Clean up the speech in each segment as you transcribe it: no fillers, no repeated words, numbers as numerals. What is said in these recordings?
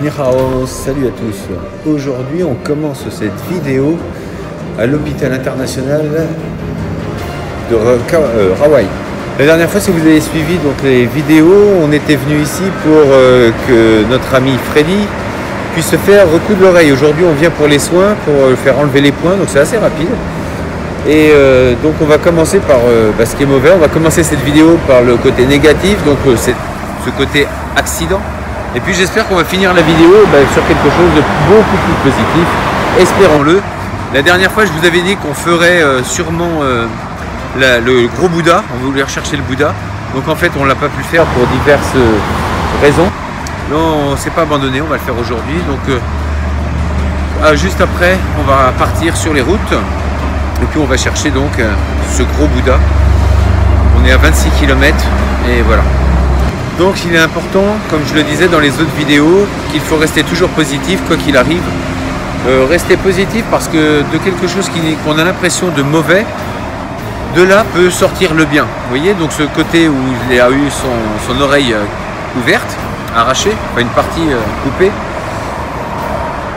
Ni hao, salut à tous. Aujourd'hui, on commence cette vidéo à l'hôpital international de Rawai. La dernière fois, si vous avez suivi donc, les vidéos, on était venu ici pour que notre ami Freddy puisse se faire recoudre l'oreille. Aujourd'hui, on vient pour les soins, pour faire enlever les points, donc c'est assez rapide. Et donc on va commencer par ce qui est mauvais. On va commencer cette vidéo par le côté négatif, donc c'est ce côté accident. Et puis j'espère qu'on va finir la vidéo sur quelque chose de beaucoup plus positif, espérons-le. La dernière fois je vous avais dit qu'on ferait sûrement le gros Bouddha, on voulait rechercher le Bouddha. Donc en fait on ne l'a pas pu faire pour diverses raisons. Là on ne s'est pas abandonné, on va le faire aujourd'hui. Donc juste après on va partir sur les routes. Et puis on va chercher donc ce gros Bouddha. On est à 26 km et voilà. Donc il est important, comme je le disais dans les autres vidéos, qu'il faut rester toujours positif quoi qu'il arrive. Rester positif parce que de quelque chose qu'on a l'impression de mauvais, de là peut sortir le bien. Vous voyez, donc ce côté où il a eu son oreille ouverte, arrachée, enfin une partie coupée,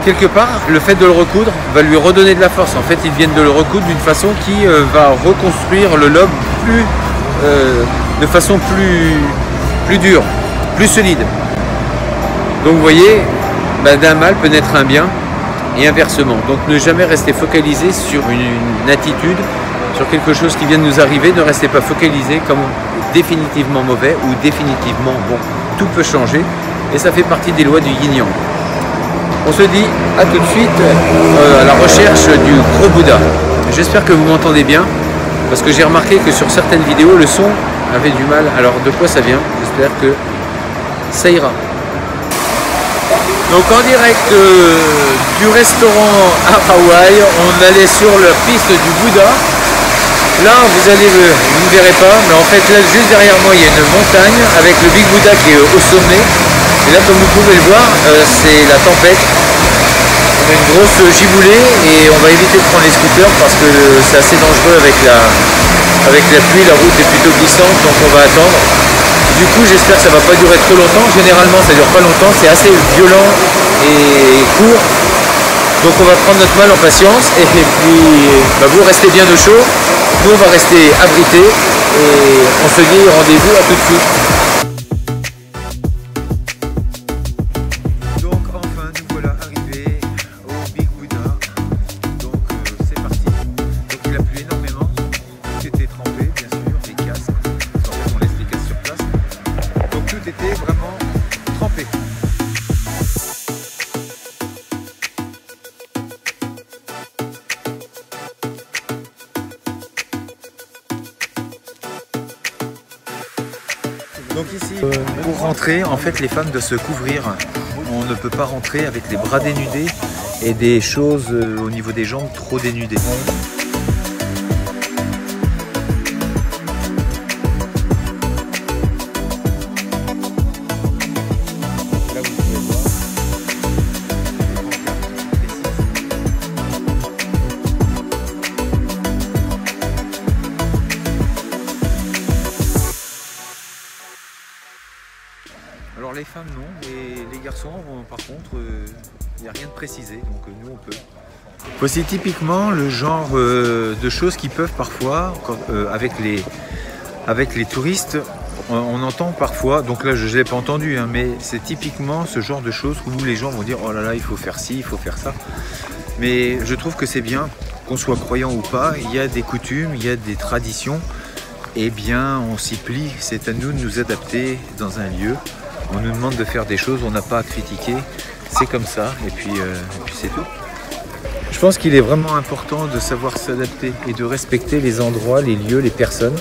quelque part, le fait de le recoudre va lui redonner de la force. En fait, ils viennent de le recoudre d'une façon qui va reconstruire le lobe de façon plus dure, plus solide. Donc vous voyez, d'un mal peut naître un bien et inversement. Donc ne jamais rester focalisé sur une attitude, sur quelque chose qui vient de nous arriver. Ne restez pas focalisé comme définitivement mauvais ou définitivement bon. Tout peut changer et ça fait partie des lois du yin-yang. On se dit à tout de suite à la recherche du gros Bouddha. J'espère que vous m'entendez bien parce que j'ai remarqué que sur certaines vidéos le son avait du mal. Alors de quoi ça vient? J'espère que ça ira. Donc en direct du restaurant à Rawai, on allait sur la piste du Bouddha. Là vous ne verrez pas, mais en fait là juste derrière moi il y a une montagne avec le Big Bouddha qui est au sommet. Et là, comme vous pouvez le voir, c'est la tempête. On a une grosse giboulée et on va éviter de prendre les scooters parce que c'est assez dangereux avec la pluie. La route est plutôt glissante, donc on va attendre. Du coup, j'espère que ça ne va pas durer trop longtemps. Généralement, ça ne dure pas longtemps. C'est assez violent et court. Donc on va prendre notre mal en patience. Et puis, vous restez bien au chaud. Nous, on va rester abrités. Et on se dit rendez-vous à tout de suite. Donc ici, pour rentrer, en fait, les femmes doivent se couvrir. On ne peut pas rentrer avec les bras dénudés et des choses au niveau des jambes trop dénudées. Alors les femmes non, mais les garçons par contre il n'y a rien de précisé, donc nous on peut. Voici typiquement le genre de choses qui peuvent parfois, avec les touristes, on entend parfois, donc là je ne l'ai pas entendu, hein, mais c'est typiquement ce genre de choses où les gens vont dire oh là là il faut faire ci, il faut faire ça. Mais je trouve que c'est bien, qu'on soit croyant ou pas, il y a des coutumes, il y a des traditions, et bien on s'y plie, c'est à nous de nous adapter dans un lieu. On nous demande de faire des choses, on n'a pas à critiquer, c'est comme ça, et puis c'est tout. Je pense qu'il est vraiment important de savoir s'adapter et de respecter les endroits, les lieux, les personnes.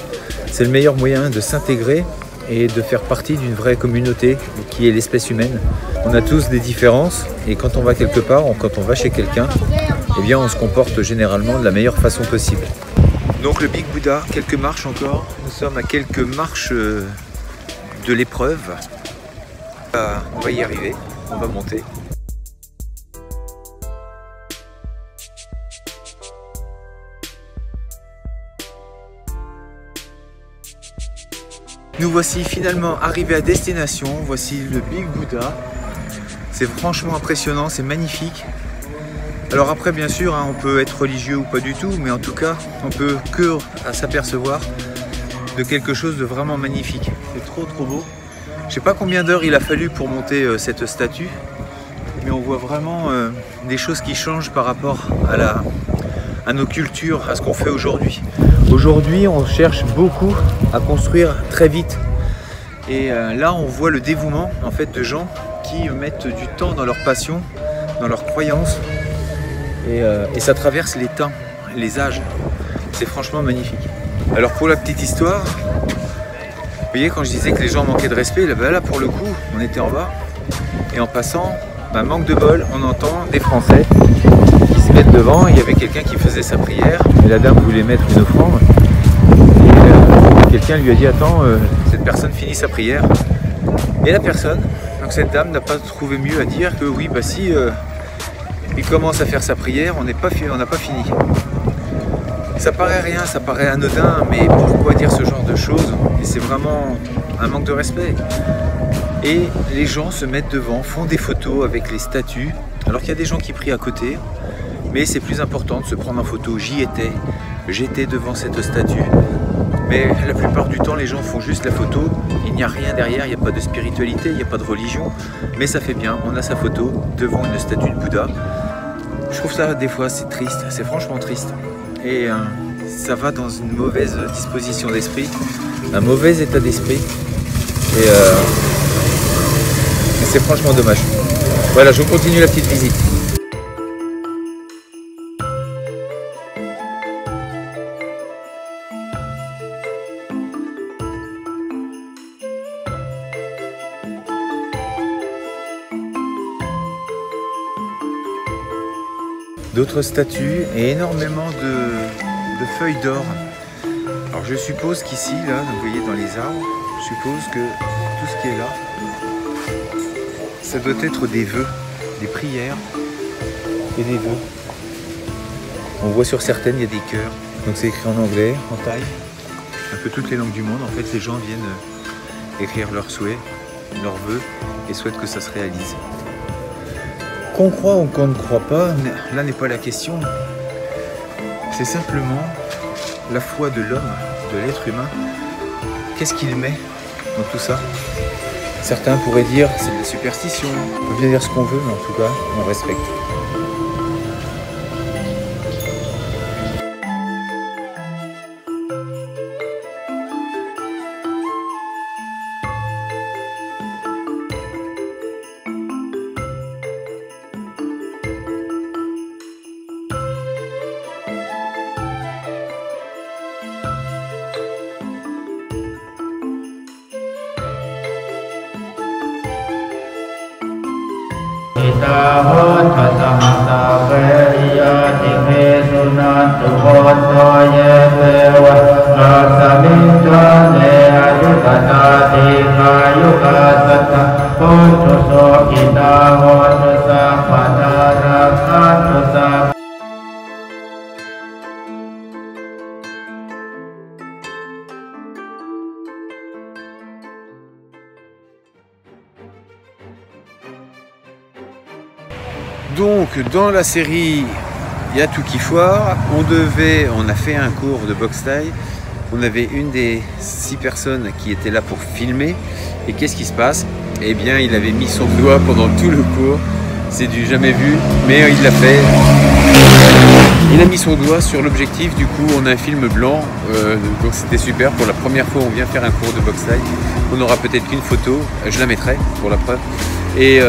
C'est le meilleur moyen de s'intégrer et de faire partie d'une vraie communauté qui est l'espèce humaine. On a tous des différences et quand on va quelque part, quand on va chez quelqu'un, eh bien on se comporte généralement de la meilleure façon possible. Donc le Big Bouddha, quelques marches encore. Nous sommes à quelques marches de l'épreuve. On va y arriver, on va monter. Nous voici finalement arrivés à destination. Voici le Big Bouddha. C'est franchement impressionnant, c'est magnifique. Alors après, bien sûr, hein, on peut être religieux ou pas du tout, mais en tout cas, on peut que s'apercevoir de quelque chose de vraiment magnifique. C'est trop beau. Je sais pas combien d'heures il a fallu pour monter cette statue, mais on voit vraiment des choses qui changent par rapport à nos cultures, à ce qu'on fait aujourd'hui. Aujourd'hui, on cherche beaucoup à construire très vite. Et là, on voit le dévouement en fait de gens qui mettent du temps dans leur passion, dans leurs croyances. Et ça traverse les temps, les âges. C'est franchement magnifique. Alors pour la petite histoire, vous voyez quand je disais que les gens manquaient de respect, là pour le coup, on était en bas. Et en passant, manque de bol, on entend des Français qui se mettent devant. Il y avait quelqu'un qui faisait sa prière. Et la dame voulait mettre une offrande. Et quelqu'un lui a dit, attends, cette personne finit sa prière. Et la personne, donc cette dame n'a pas trouvé mieux à dire que oui, bah si... il commence à faire sa prière, on n'a pas fini. Ça paraît rien, ça paraît anodin, mais pourquoi dire ce genre de choses? Et c'est vraiment un manque de respect. Et les gens se mettent devant, font des photos avec les statues, alors qu'il y a des gens qui prient à côté, mais c'est plus important de se prendre en photo. J'étais devant cette statue, mais la plupart du temps les gens font juste la photo, il n'y a rien derrière, il n'y a pas de spiritualité, il n'y a pas de religion, mais ça fait bien, on a sa photo devant une statue de Bouddha. Je trouve ça, des fois, c'est triste, c'est franchement triste. Et ça va dans une mauvaise disposition d'esprit, un mauvais état d'esprit. Et c'est franchement dommage. Voilà, je continue la petite visite. D'autres statues et énormément de feuilles d'or. Alors je suppose qu'ici, là, vous voyez dans les arbres, je suppose que tout ce qui est là, ça doit être des vœux, des prières et des vœux. On voit sur certaines, il y a des cœurs. Donc c'est écrit en anglais, en thaï, un peu toutes les langues du monde. En fait, les gens viennent écrire leurs souhaits, leurs vœux et souhaitent que ça se réalise. Qu'on croit ou qu'on ne croit pas, là n'est pas la question. C'est simplement la foi de l'homme, de l'être humain. Qu'est-ce qu'il met dans tout ça? Certains pourraient dire c'est de la superstition. On peut bien dire ce qu'on veut, mais en tout cas, on respecte. Donc dans la série Yatou qui foire, on a fait un cours de boxe thaï. On avait une des 6 personnes qui étaient là pour filmer. Et qu'est-ce qui se passe? Eh bien, il avait mis son doigt pendant tout le cours. C'est du jamais vu, mais il l'a fait. Il a mis son doigt sur l'objectif, du coup on a un film blanc, donc c'était super. Pour la première fois on vient faire un cours de boxe thaï. On n'aura peut-être qu'une photo, je la mettrai pour la preuve. Et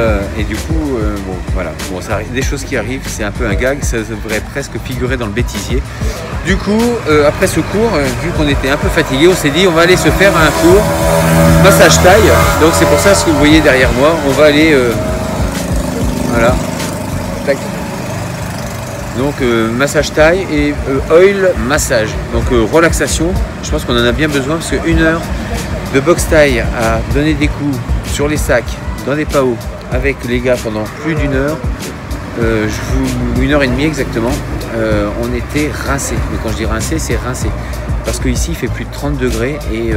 du coup, bon voilà, bon, ça arrive, des choses qui arrivent, c'est un peu un gag, ça devrait presque figurer dans le bêtisier. Du coup, après ce cours, vu qu'on était un peu fatigué, on s'est dit on va aller se faire un cours massage thaï. Donc c'est pour ça ce que vous voyez derrière moi, on va aller, voilà, tac. Donc massage thaï et oil massage, donc relaxation. Je pense qu'on en a bien besoin parce qu'une heure de boxe thaï à donner des coups sur les sacs, dans des paos, avec les gars pendant plus d'une heure, 1h30 exactement, on était rincés. Mais quand je dis rincé, c'est rincé. Parce qu'ici il fait plus de 30 degrés et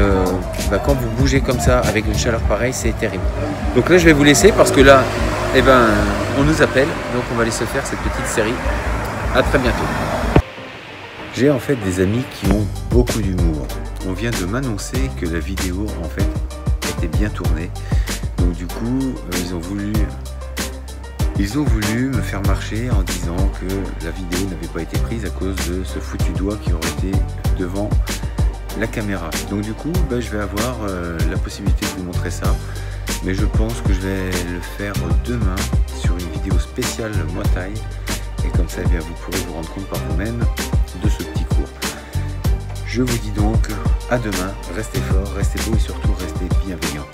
quand vous bougez comme ça avec une chaleur pareille, c'est terrible. Donc là je vais vous laisser parce que là eh ben, on nous appelle, donc on va aller se faire cette petite série. À très bientôt. J'ai en fait des amis qui ont beaucoup d'humour. On vient de m'annoncer que la vidéo en fait était bien tournée. Donc du coup, ils ont voulu me faire marcher en disant que la vidéo n'avait pas été prise à cause de ce foutu doigt qui aurait été devant la caméra. Donc du coup, je vais avoir la possibilité de vous montrer ça. Mais je pense que je vais le faire demain sur une vidéo spéciale Muay Thai. Et comme ça, vous pourrez vous rendre compte par vous-même de ce petit cours. Je vous dis donc à demain. Restez forts, restez beaux et surtout restez bienveillants.